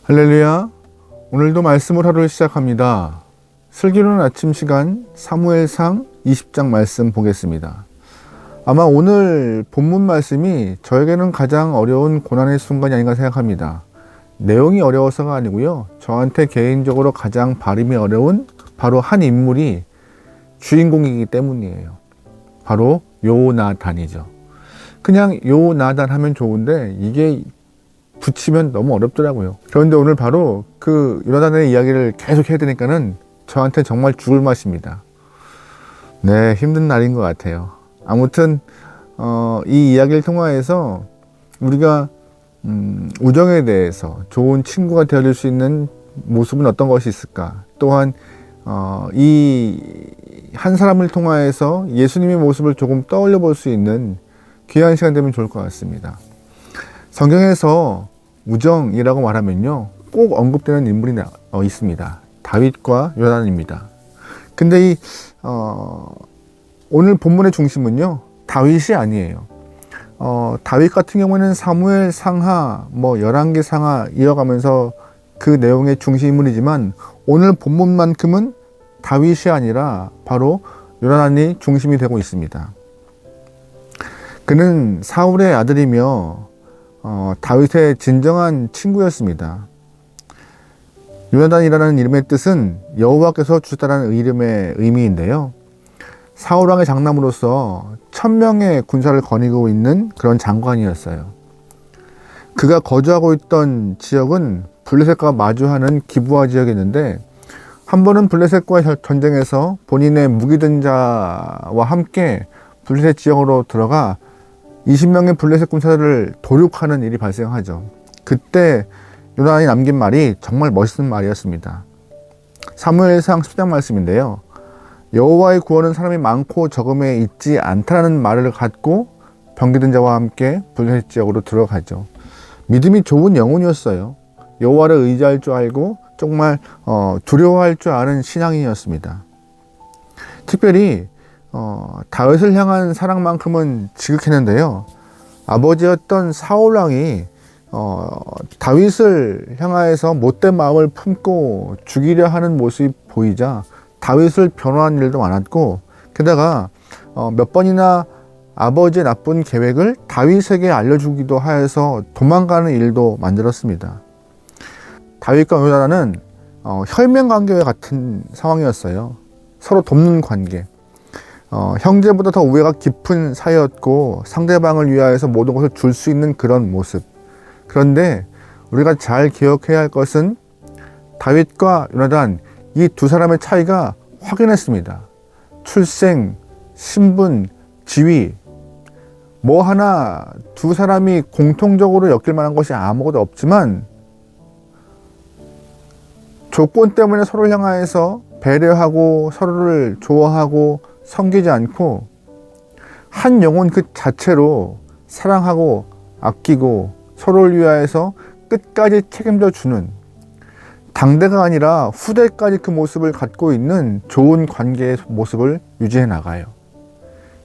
할렐루야. 오늘도 말씀을 하루 시작합니다. 슬기로운 아침 시간 사무엘상 20장 말씀 보겠습니다. 아마 오늘 본문 말씀이 저에게는 가장 어려운 고난의 순간이 아닌가 생각합니다. 내용이 어려워서가 아니고요. 저한테 개인적으로 가장 발음이 어려운 바로 한 인물이 주인공이기 때문이에요. 바로 요나단이죠. 그냥 요나단 하면 좋은데 이게 붙이면 너무 어렵더라고요. 그런데 오늘 바로 그 요나단의 이야기를 계속 해야 되니까는 저한테 정말 죽을 맛입니다. 네, 힘든 날인 것 같아요. 아무튼 이 이야기를 통하여서 우리가 우정에 대해서 좋은 친구가 되어줄 수 있는 모습은 어떤 것이 있을까? 또한 이 한 사람을 통하여서 예수님의 모습을 조금 떠올려 볼 수 있는 귀한 시간 되면 좋을 것 같습니다. 성경에서 우정이라고 말하면요, 꼭 언급되는 인물이 있습니다. 다윗과 요나단입니다. 근데 오늘 본문의 중심은요, 다윗이 아니에요. 다윗 같은 경우에는 사무엘 상하, 열왕기 상하 이어가면서 그 내용의 중심 인물이지만 오늘 본문만큼은 다윗이 아니라 바로 요나단이 중심이 되고 있습니다. 그는 사울의 아들이며 다윗의 진정한 친구였습니다. 요나단이라는 이름의 뜻은 여호와께서 주셨다는 이름의 의미인데요. 사울왕의 장남으로서 1000명의 군사를 거느리고 있는 그런 장관이었어요. 그가 거주하고 있던 지역은 블레셋과 마주하는 기브아 지역이었는데 한 번은 블레셋과 전쟁에서 본인의 무기든 자와 함께 블레셋 지역으로 들어가 20명의 블레셋 군사들을 도륙하는 일이 발생하죠. 그때 요나단이 남긴 말이 정말 멋있는 말이었습니다. 사무엘상 10장 말씀인데요. 여호와의 구원은 사람이 많고 적음에 있지 않다는 말을 갖고 병기든 자와 함께 블레셋 지역으로 들어가죠. 믿음이 좋은 영혼이었어요. 여호와를 의지할 줄 알고 정말 두려워할 줄 아는 신앙인이었습니다. 특별히 다윗을 향한 사랑만큼은 지극했는데요. 아버지였던 사울왕이 다윗을 향하여서 못된 마음을 품고 죽이려 하는 모습이 보이자 다윗을 변호한 일도 많았고, 게다가 몇 번이나 아버지의 나쁜 계획을 다윗에게 알려주기도 하여서 도망가는 일도 만들었습니다. 다윗과 요나단은 혈맹관계와 같은 상황이었어요. 서로 돕는 관계. 형제보다 더 우애가 깊은 사이였고 상대방을 위하여서 모든 것을 줄 수 있는 그런 모습. 그런데 우리가 잘 기억해야 할 것은 다윗과 요나단 이 두 사람의 차이가 확연했습니다. 출생, 신분, 지위 뭐 하나 두 사람이 공통적으로 엮일 만한 것이 아무것도 없지만 조건 때문에 서로를 향하여서 배려하고 서로를 좋아하고 섬기지 않고 한 영혼 그 자체로 사랑하고 아끼고 서로를 위하여서 끝까지 책임져 주는, 당대가 아니라 후대까지 그 모습을 갖고 있는 좋은 관계의 모습을 유지해 나가요.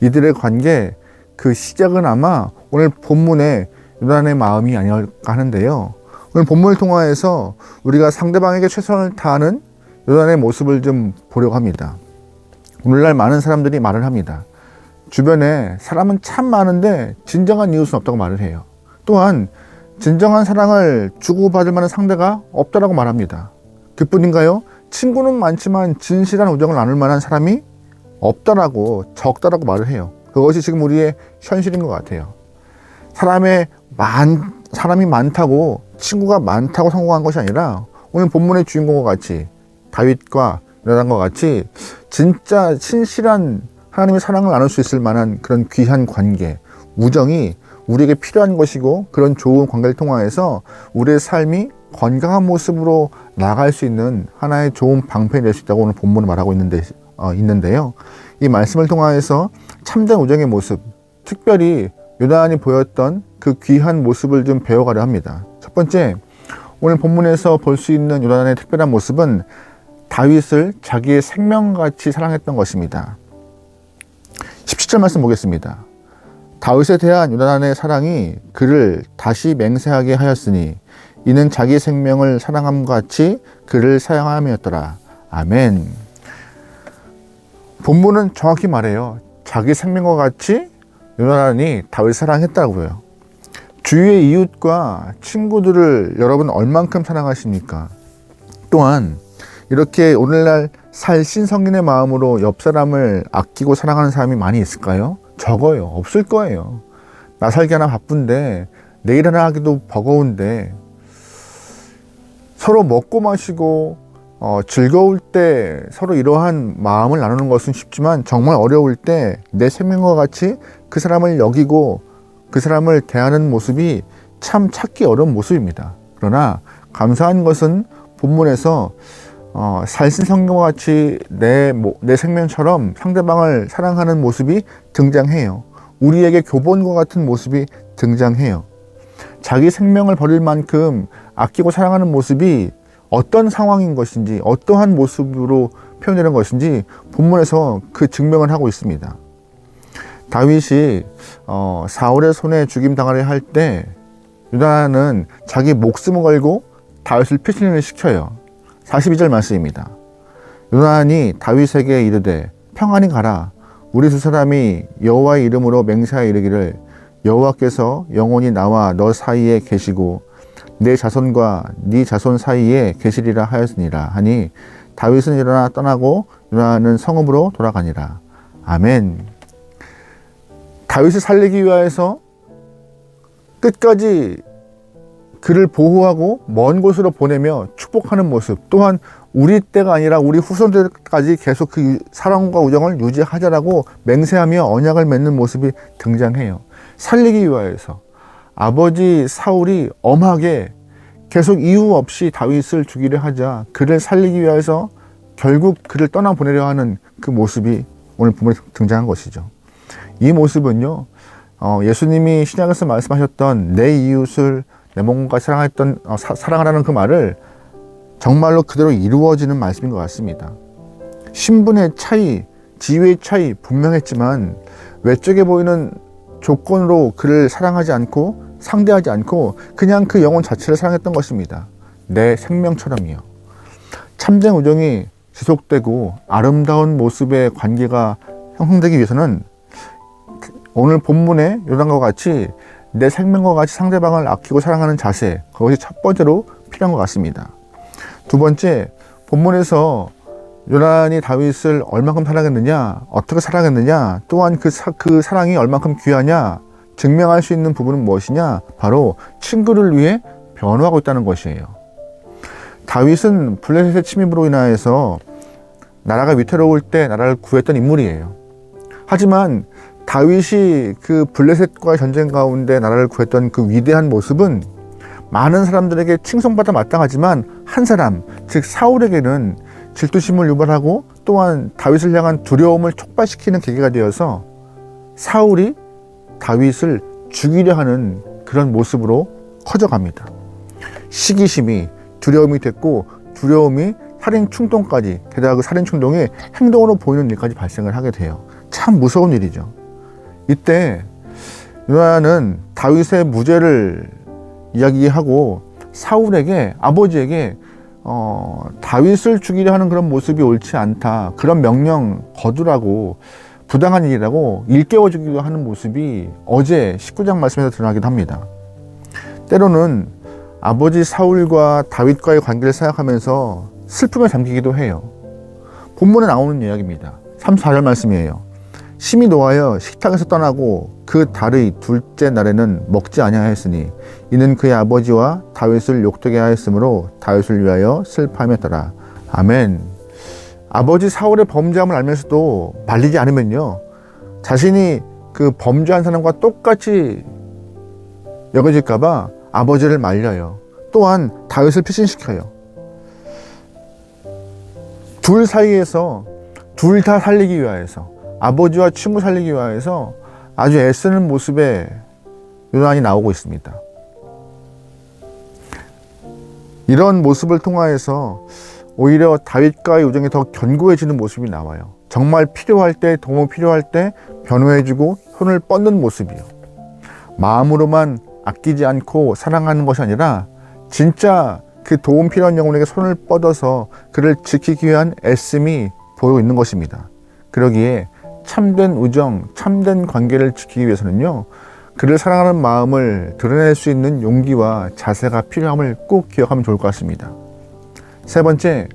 이들의 관계, 그 시작은 아마 오늘 본문의 요나단의 마음이 아닐까 하는데요. 오늘 본문을 통하여서 우리가 상대방에게 최선을 다하는 요나단의 모습을 좀 보려고 합니다. 오늘날 많은 사람들이 말을 합니다. 주변에 사람은 참 많은데 진정한 이웃은 없다고 말을 해요. 또한 진정한 사랑을 주고받을 만한 상대가 없다라고 말합니다. 그뿐인가요? 친구는 많지만 진실한 우정을 나눌 만한 사람이 없다라고, 적다라고 말을 해요. 그것이 지금 우리의 현실인 것 같아요. 사람이 많다고, 친구가 많다고 성공한 것이 아니라 오늘 본문의 주인공과 같이 다윗과 요나단과 같이 진짜 신실한 하나님의 사랑을 나눌 수 있을 만한 그런 귀한 관계, 우정이 우리에게 필요한 것이고, 그런 좋은 관계를 통하여서 우리의 삶이 건강한 모습으로 나아갈 수 있는 하나의 좋은 방편이 될 수 있다고 오늘 본문을 말하고 있는데요. 이 말씀을 통하여서 참된 우정의 모습, 특별히 요나단이 보였던 그 귀한 모습을 좀 배워가려 합니다. 첫 번째, 오늘 본문에서 볼 수 있는 요나단의 특별한 모습은 다윗을 자기의 생명같이 사랑했던 것입니다. 17절 말씀 보겠습니다. 다윗에 대한 요나단의 사랑이 그를 다시 맹세하게 하였으니 이는 자기 생명을 사랑함과 같이 그를 사랑함이었더라. 아멘. 본문은 정확히 말해요. 자기 생명과 같이 요나단이 다윗을 사랑했다고요. 주위의 이웃과 친구들을 여러분 얼만큼 사랑하십니까? 또한 이렇게 오늘날 살 신성인의 마음으로 옆 사람을 아끼고 사랑하는 사람이 많이 있을까요? 적어요. 없을 거예요. 나 살기 하나 바쁜데 내일 하나 하기도 버거운데 서로 먹고 마시고 즐거울 때 서로 이러한 마음을 나누는 것은 쉽지만 정말 어려울 때 내 생명과 같이 그 사람을 여기고 그 사람을 대하는 모습이 참 찾기 어려운 모습입니다. 그러나 감사한 것은 본문에서 살신성경과 같이 내 생명처럼 상대방을 사랑하는 모습이 등장해요. 우리에게 교본과 같은 모습이 등장해요. 자기 생명을 버릴 만큼 아끼고 사랑하는 모습이 어떤 상황인 것인지, 어떠한 모습으로 표현되는 것인지 본문에서 그 증명을 하고 있습니다. 다윗이 사울의 손에 죽임당하려 할 때 요나단은 자기 목숨을 걸고 다윗을 피신을 시켜요. 42절 말씀입니다. 요나단이 다윗에게 이르되 평안히 가라. 우리 두 사람이 여호와의 이름으로 맹세하여 이르기를 여호와께서 영원히 나와 너 사이에 계시고 내 자손과 네 자손 사이에 계시리라 하였으니라 하니 다윗은 일어나 떠나고 요나단은 성읍으로 돌아가니라. 아멘. 다윗을 살리기 위하여서 끝까지 그를 보호하고 먼 곳으로 보내며 축복하는 모습, 또한 우리 때가 아니라 우리 후손들까지 계속 그 사랑과 우정을 유지하자라고 맹세하며 언약을 맺는 모습이 등장해요. 살리기 위하여서 아버지 사울이 엄하게 계속 이유 없이 다윗을 죽이려 하자 그를 살리기 위해서 결국 그를 떠나보내려 하는 그 모습이 오늘 본문에 등장한 것이죠. 이 모습은요, 예수님이 신약에서 말씀하셨던 내 이웃을 내 몸과 사랑하라는 그 말을 정말로 그대로 이루어지는 말씀인 것 같습니다. 신분의 차이, 지위의 차이 분명했지만 외적에 보이는 조건으로 그를 사랑하지 않고 상대하지 않고 그냥 그 영혼 자체를 사랑했던 것입니다. 내 생명처럼이요. 참된 우정이 지속되고 아름다운 모습의 관계가 형성되기 위해서는 오늘 본문의 요나단과 같이 내 생명과 같이 상대방을 아끼고 사랑하는 자세, 그것이 첫 번째로 필요한 것 같습니다. 두 번째, 본문에서 요나단이 다윗을 얼만큼 사랑했느냐, 어떻게 사랑했느냐, 또한 그 사랑이 얼만큼 귀하냐 증명할 수 있는 부분은 무엇이냐, 바로 친구를 위해 변호하고 있다는 것이에요. 다윗은 블레셋의 침입으로 인하여서 나라가 위태로울 때 나라를 구했던 인물이에요. 하지만 다윗이 그 블레셋과의 전쟁 가운데 나라를 구했던 그 위대한 모습은 많은 사람들에게 칭송받아 마땅하지만 한 사람, 즉 사울에게는 질투심을 유발하고 또한 다윗을 향한 두려움을 촉발시키는 계기가 되어서 사울이 다윗을 죽이려 하는 그런 모습으로 커져갑니다. 시기심이 두려움이 됐고 두려움이 살인 충동까지, 게다가 그 살인 충동이 행동으로 보이는 일까지 발생을 하게 돼요. 참 무서운 일이죠. 이때 요나단은 다윗의 무죄를 이야기하고 사울에게, 아버지에게 다윗을 죽이려 하는 그런 모습이 옳지 않다, 그런 명령 거두라고, 부당한 일이라고 일깨워주기도 하는 모습이 어제 19장 말씀에서 드러나기도 합니다. 때로는 아버지 사울과 다윗과의 관계를 생각하면서 슬픔에 잠기기도 해요. 본문에 나오는 이야기입니다. 34절 말씀이에요. 심히 노하여 식탁에서 떠나고 그 달의 둘째 날에는 먹지 아니하였으니 이는 그의 아버지와 다윗을 욕되게 하였으므로 다윗을 위하여 슬퍼하였더라. 아멘. 아버지 사울의 범죄함을 알면서도 말리지 않으면요, 자신이 그 범죄한 사람과 똑같이 여겨질까봐 아버지를 말려요. 또한 다윗을 피신시켜요. 둘 사이에서 둘 다 살리기 위하여서, 아버지와 친구 살리기 위하여서 아주 애쓰는 모습에 요나단이 나오고 있습니다. 이런 모습을 통하여서 오히려 다윗과의 우정이 더 견고해지는 모습이 나와요. 정말 필요할 때, 도움 필요할 때 변호해주고 손을 뻗는 모습이요. 마음으로만 아끼지 않고 사랑하는 것이 아니라 진짜 그 도움 필요한 영혼에게 손을 뻗어서 그를 지키기 위한 애씀이 보이고 있는 것입니다. 그러기에 참된 우정, 참된 관계를 지키기 위해서는요, 그를 사랑하는 마음을 드러낼 수 있는 용기와 자세가 필요함을 꼭 기억하면 좋을 것 같습니다. 세 번째,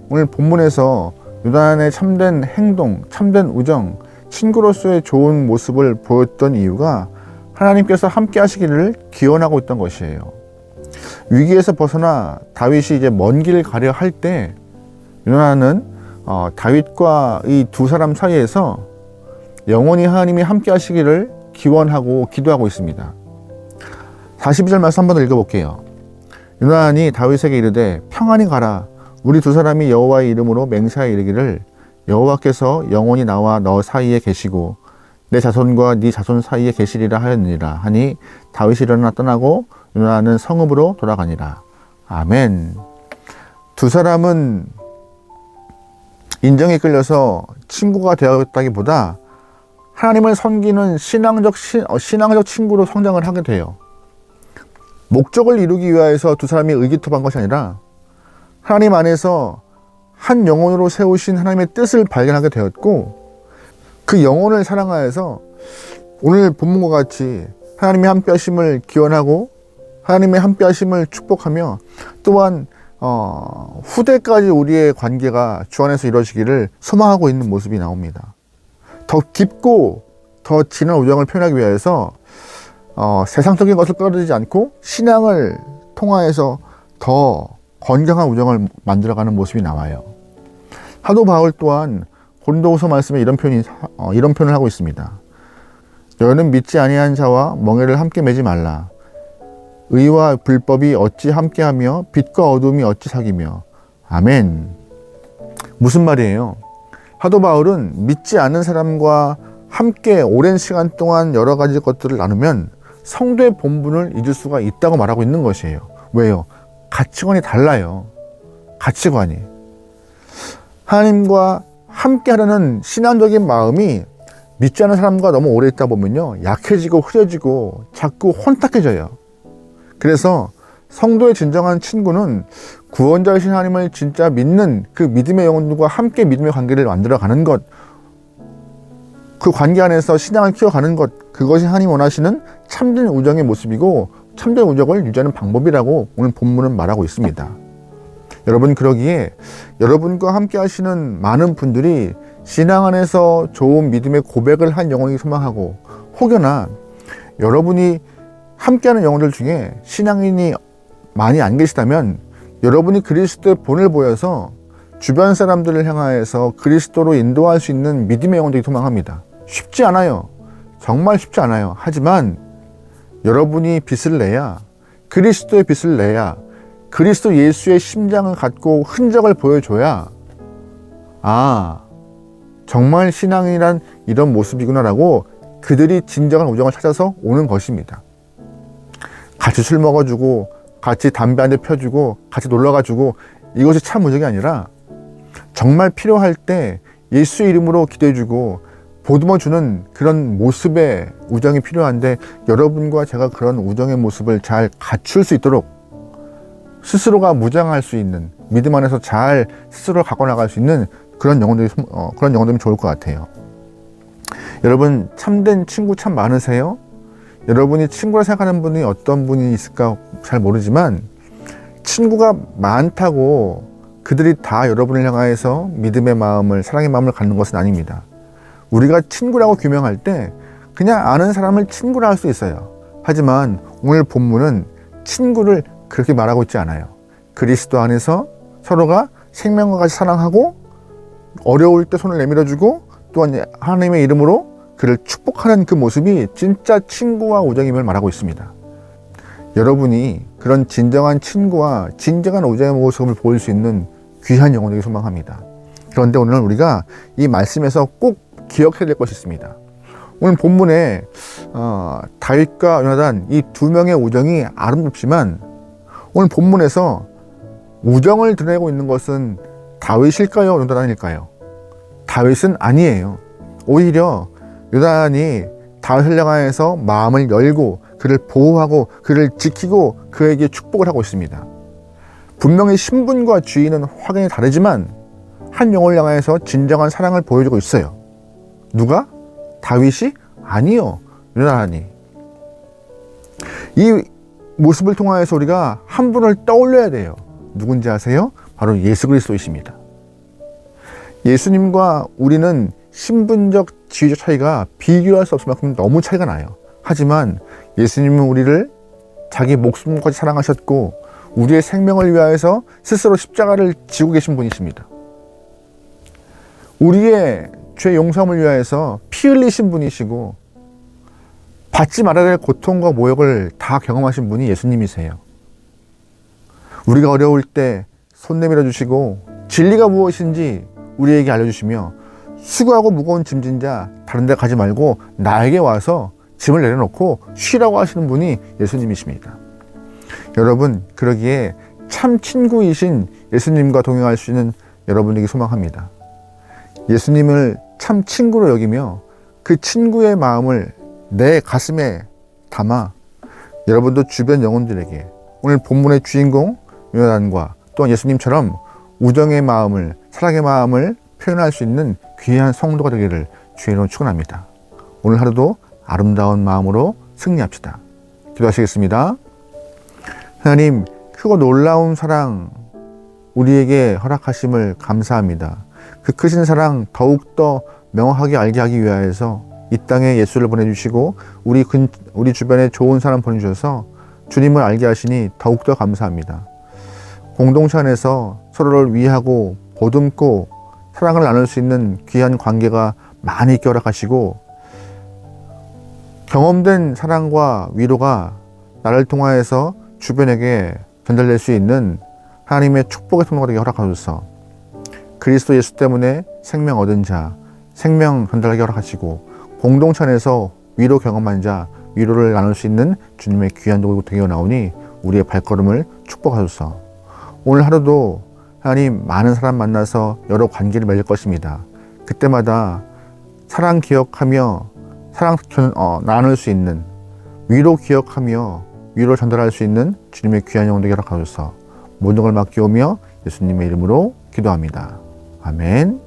오늘 본문에서 요나단의 참된 행동, 참된 우정, 친구로서의 좋은 모습을 보였던 이유가 하나님께서 함께 하시기를 기원하고 있던 것이에요. 위기에서 벗어나 다윗이 이제 먼 길을 가려 할 때 요나단은 다윗과 이 두 사람 사이에서 영원히 하나님이 함께 하시기를 기원하고 기도하고 있습니다. 42절 말씀 한번 더 읽어볼게요. 요나단이 다윗에게 이르되 평안히 가라. 우리 두 사람이 여호와의 이름으로 맹세하여 이르기를 여호와께서 영원히 나와 너 사이에 계시고 내 자손과 네 자손 사이에 계시리라 하였느니라 하니 다윗이 일어나 떠나고 요나단은 성읍으로 돌아가니라. 아멘. 두 사람은 인정에 끌려서 친구가 되었다기보다 하나님을 섬기는 신앙적 친구로 성장을 하게 돼요. 목적을 이루기 위해서 두 사람이 의기투합한 것이 아니라 하나님 안에서 한 영혼으로 세우신 하나님의 뜻을 발견하게 되었고, 그 영혼을 사랑하여서 오늘 본문과 같이 하나님의 함께 하심을 기원하고 하나님의 함께 하심을 축복하며 또한 후대까지 우리의 관계가 주 안에서 이루어지기를 소망하고 있는 모습이 나옵니다. 더 깊고 더 진한 우정을 표현하기 위해서 세상적인 것을 끌어들이지 않고 신앙을 통하여서 더 건강한 우정을 만들어가는 모습이 나와요. 사도 바울 또한 고린도후서 말씀에 이런 표현을 하고 있습니다. 너희는 믿지 아니한 자와 멍에를 함께 매지 말라. 의와 불법이 어찌 함께하며 빛과 어둠이 어찌 사귀며. 아멘. 무슨 말이에요? 사도 바울은 믿지 않는 사람과 함께 오랜 시간 동안 여러 가지 것들을 나누면 성도의 본분을 잊을 수가 있다고 말하고 있는 것이에요. 왜요? 가치관이 달라요. 가치관이. 하나님과 함께 하려는 신앙적인 마음이 믿지 않는 사람과 너무 오래 있다 보면요, 약해지고 흐려지고 자꾸 혼탁해져요. 그래서 성도의 진정한 친구는 구원자이신 하나님을 진짜 믿는 그 믿음의 영혼들과 함께 믿음의 관계를 만들어가는 것, 그 관계 안에서 신앙을 키워가는 것, 그것이 하나님 원하시는 참된 우정의 모습이고 참된 우정을 유지하는 방법이라고 오늘 본문은 말하고 있습니다. 여러분, 그러기에 여러분과 함께 하시는 많은 분들이 신앙 안에서 좋은 믿음의 고백을 한 영혼이 소망하고, 혹여나 여러분이 함께하는 영혼들 중에 신앙인이 많이 안 계시다면 여러분이 그리스도의 본을 보여서 주변 사람들을 향하여서 그리스도로 인도할 수 있는 믿음의 영혼들이 소망합니다. 쉽지 않아요. 정말 쉽지 않아요. 하지만 여러분이 빛을 내야, 그리스도의 빛을 내야, 그리스도 예수의 심장을 갖고 흔적을 보여줘야, 아, 정말 신앙이란 이런 모습이구나라고 그들이 진정한 우정을 찾아서 오는 것입니다. 같이 술 먹어주고 같이 담배 한 대 펴주고 같이 놀러가주고, 이것이 참 우정이 아니라 정말 필요할 때 예수의 이름으로 기도해주고 보듬어주는 그런 모습의 우정이 필요한데, 여러분과 제가 그런 우정의 모습을 잘 갖출 수 있도록 스스로가 무장할 수 있는, 믿음 안에서 잘 스스로 갖고 나갈 수 있는 그런 영혼들이 좋을 것 같아요. 여러분, 참된 친구 참 많으세요? 여러분이 친구라 생각하는 분이 어떤 분이 있을까 잘 모르지만, 친구가 많다고 그들이 다 여러분을 향하여서 믿음의 마음을, 사랑의 마음을 갖는 것은 아닙니다. 우리가 친구라고 규명할 때 그냥 아는 사람을 친구라 할 수 있어요. 하지만 오늘 본문은 친구를 그렇게 말하고 있지 않아요. 그리스도 안에서 서로가 생명과 같이 사랑하고 어려울 때 손을 내밀어주고 또한 하나님의 이름으로 그를 축복하는 그 모습이 진짜 친구와 우정임을 말하고 있습니다. 여러분이 그런 진정한 친구와 진정한 우정의 모습을 보일 수 있는 귀한 영혼에게 소망합니다. 그런데 오늘 우리가 이 말씀에서 꼭 기억해야 될 것이 있습니다. 오늘 본문에 다윗과 요나단 이 두 명의 우정이 아름답지만, 오늘 본문에서 우정을 드러내고 있는 것은 다윗일까요? 요나단일까요? 다윗은 아니에요. 오히려 요나단이 다윗을 향하여서 마음을 열고 그를 보호하고 그를 지키고 그에게 축복을 하고 있습니다. 분명히 신분과 주인은 확연히 다르지만 한 영혼을 향하여서 진정한 사랑을 보여주고 있어요. 누가? 다윗이? 아니요, 요나단이. 이 모습을 통하여서 우리가 한 분을 떠올려야 돼요. 누군지 아세요? 바로 예수 그리스도이십니다. 예수님과 우리는 신분적 지위적 차이가 비교할 수 없을 만큼 너무 차이가 나요. 하지만 예수님은 우리를 자기 목숨까지 사랑하셨고 우리의 생명을 위하여서 스스로 십자가를 지고 계신 분이십니다. 우리의 죄 용서함을 위하여서 피 흘리신 분이시고 받지 말아야 될 고통과 모욕을 다 경험하신 분이 예수님이세요. 우리가 어려울 때 손 내밀어 주시고 진리가 무엇인지 우리에게 알려주시며 수고하고 무거운 짐진 자 다른 데 가지 말고 나에게 와서 짐을 내려놓고 쉬라고 하시는 분이 예수님이십니다. 여러분, 그러기에 참 친구이신 예수님과 동행할 수 있는 여러분에게 소망합니다. 예수님을 참 친구로 여기며 그 친구의 마음을 내 가슴에 담아 여러분도 주변 영혼들에게 오늘 본문의 주인공 요나단과 또한 예수님처럼 우정의 마음을, 사랑의 마음을 표현할 수 있는 귀한 성도가 되기를 주의로 축원합니다. 오늘 하루도 아름다운 마음으로 승리합시다. 기도하시겠습니다. 하나님, 크고 놀라운 사랑 우리에게 허락하심을 감사합니다. 그 크신 사랑 더욱더 명확하게 알게 하기 위하여서 이 땅에 예수를 보내주시고 우리 주변에 좋은 사람 보내주셔서 주님을 알게 하시니 더욱더 감사합니다. 공동체 안에서 서로를 위하고 보듬고 사랑을 나눌 수 있는 귀한 관계가 많이 있게 허락하시고 경험된 사랑과 위로가 나를 통하여서 주변에게 전달될 수 있는 하나님의 축복의 통로가 되게 허락하소서. 그리스도 예수 때문에 생명 얻은 자, 생명 전달하게 허락하시고 공동체 안에서 위로 경험한 자, 위로를 나눌 수 있는 주님의 귀한 도구가 되어 나오니 우리의 발걸음을 축복하소서. 오늘 하루도 하나님 많은 사람 만나서 여러 관계를 맺을 것입니다. 그때마다 사랑 기억하며 사랑 나눌 수 있는, 위로 기억하며 위로 전달할 수 있는 주님의 귀한 영혼들에게 허락하소서. 모든 걸 맡기오며 예수님의 이름으로 기도합니다. 아멘.